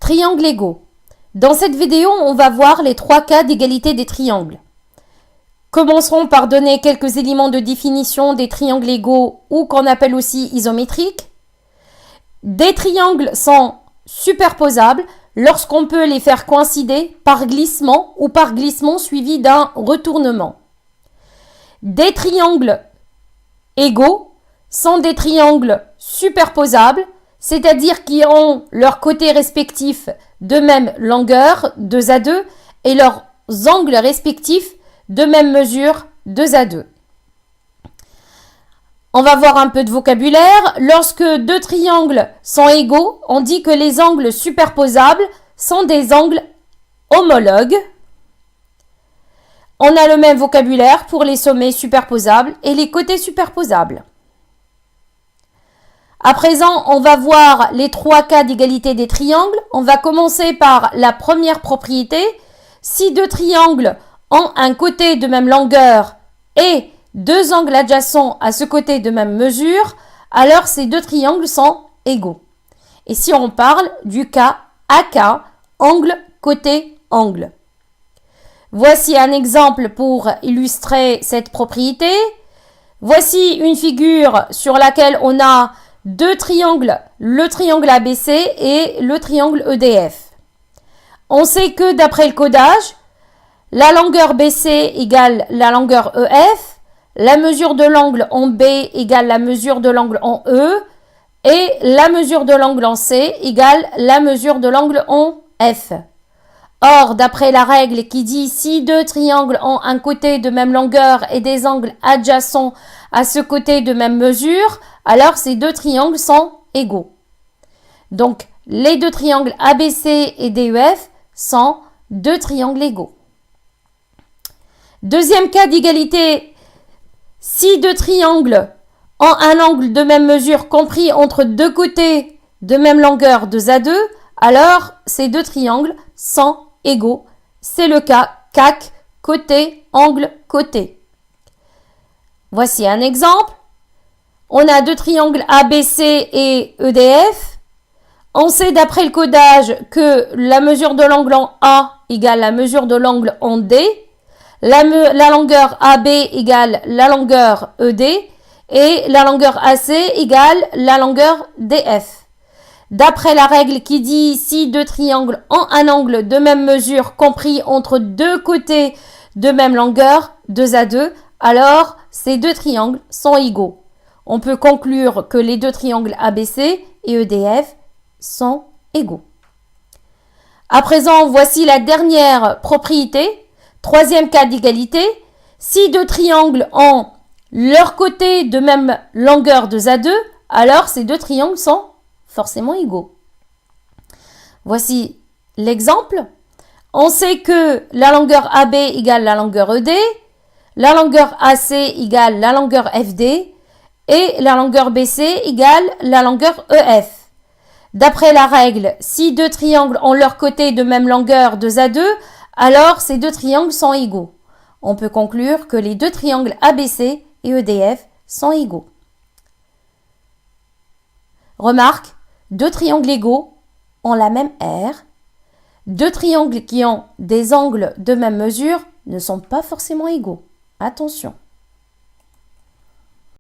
Triangles égaux. Dans cette vidéo, on va voir les 3 cas d'égalité des triangles. Commencerons par donner quelques éléments de définition des triangles égaux ou qu'on appelle aussi isométriques. Des triangles sont superposables lorsqu'on peut les faire coïncider par glissement ou par glissement suivi d'un retournement. Des triangles égaux sont des triangles superposables, c'est-à-dire qui ont leurs côtés respectifs de même longueur, 2 à 2, et leurs angles respectifs de même mesure, 2 à 2. On va voir un peu de vocabulaire. Lorsque 2 triangles sont égaux, on dit que les angles superposables sont des angles homologues. On a le même vocabulaire pour les sommets superposables et les côtés superposables. À présent, on va voir les 3 cas d'égalité des triangles. On va commencer par la première propriété. Si 2 triangles ont un côté de même longueur et 2 angles adjacents à ce côté de même mesure, alors ces 2 triangles sont égaux. Et si on parle du cas AK, angle, côté, angle. Voici un exemple pour illustrer cette propriété. Voici une figure sur laquelle on a 2 triangles, le triangle ABC et le triangle EDF. On sait que d'après le codage, la longueur BC égale la longueur EF, la mesure de l'angle en B égale la mesure de l'angle en E et la mesure de l'angle en C égale la mesure de l'angle en F. Or, d'après la règle qui dit si 2 triangles ont un côté de même longueur et des angles adjacents à ce côté de même mesure, alors ces 2 triangles sont égaux. Donc, les 2 triangles ABC et DEF sont 2 triangles égaux. Deuxième cas d'égalité, si 2 triangles ont un angle de même mesure compris entre 2 côtés de même longueur 2 à 2, alors ces 2 triangles sont égaux. C'est le cas CAC, côté, angle, côté. Voici un exemple. On a 2 triangles ABC et EDF. On sait d'après le codage que la mesure de l'angle en A égale la mesure de l'angle en D. La longueur AB égale la longueur ED. Et la longueur AC égale la longueur DF. D'après la règle qui dit si 2 triangles ont un angle de même mesure compris entre 2 côtés de même longueur, 2 à 2, alors ces 2 triangles sont égaux. On peut conclure que les 2 triangles ABC et EDF sont égaux. À présent, voici la dernière propriété, 3e cas d'égalité. Si 2 triangles ont leur côté de même longueur 2 à 2, alors ces 2 triangles sont forcément égaux. Voici l'exemple. On sait que la longueur AB égale la longueur ED, la longueur AC égale la longueur FD et la longueur BC égale la longueur EF. D'après la règle, si 2 triangles ont leur côté de même longueur 2 à 2, alors ces 2 triangles sont égaux. On peut conclure que les 2 triangles ABC et EDF sont égaux. Remarque, 2 triangles égaux ont la même aire. 2 triangles qui ont des angles de même mesure ne sont pas forcément égaux. Attention.